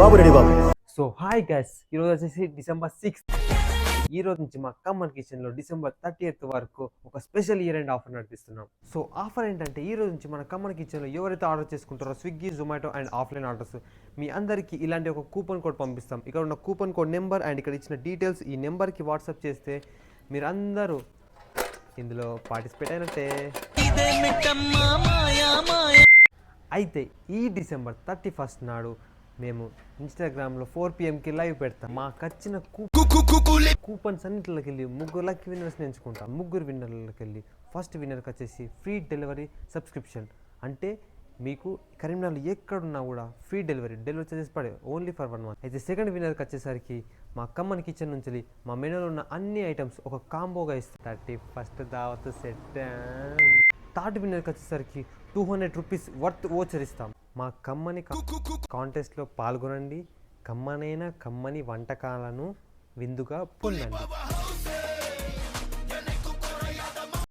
బాబు ready బాబు. So hi guys, ఈరోజు వచ్చేసి December 6th. ఈ రోజు నుంచి మా కమ్మన్ కిచెన్లో డిసెంబర్ 30th వరకు ఒక స్పెషల్ ఇయర్ ఎండ్ ఆఫర్ నడిపిస్తున్నాం. సో ఆఫర్ ఏంటంటే ఈ రోజు నుంచి మన కమ్మన్ కిచెన్లో ఎవరైతే ఆర్డర్ చేసుకుంటారో Swiggy, Zomato and offline orders మీ అందరికీ ఇలాంటి ఒక కూపన్ కోడ్ పంపిస్తాం. ఇక్కడ ఉన్న కూపన్ కోడ్ నెంబర్ అండ్ ఇక్కడ ఇచ్చిన డీటెయిల్స్ ఈ నెంబర్కి వాట్సాప్ చేస్తే మీరు అందరూ ఇందులో పార్టిసిపేట్ అయినట్టే. అయితే ఈ డిసెంబర్ 31st నాడు మేము ఇన్స్టాగ్రామ్లో 4 PM లైవ్ పెడతాం. మాకు వచ్చిన కూపన్స్ అన్నింటిలోకి వెళ్ళి 3 లక్కీ విన్నర్స్ని ఎంచుకుంటాం. 3 విన్నర్లకి వెళ్ళి ఫస్ట్ విన్నర్కి వచ్చేసి ఫ్రీ డెలివరీ సబ్స్క్రిప్షన్. అంటే మీకు కరీంనగర్లో ఎక్కడున్నా కూడా ఫ్రీ డెలివరీ చార్జెస్ పడే ఓన్లీ ఫర్ 1 month. అయితే సెకండ్ విన్నర్కి వచ్చేసరికి మా కమ్మన్ కిచెన్ నుంచి మా మెనూలో ఉన్న అన్ని ఐటమ్స్ ఒక కాంబోగా ఇస్తాం. 31st దావత్ సెట్. థర్డ్ విన్నర్కి వచ్చేసరికి 200 రూపీస్ వర్త్ ఓచర్ ఇస్తాం. మా కమ్మని కాంటెస్ట్లో పాల్గొనండి. కమ్మనైన కమ్మని వంటకాలను విందుగా పొందండి.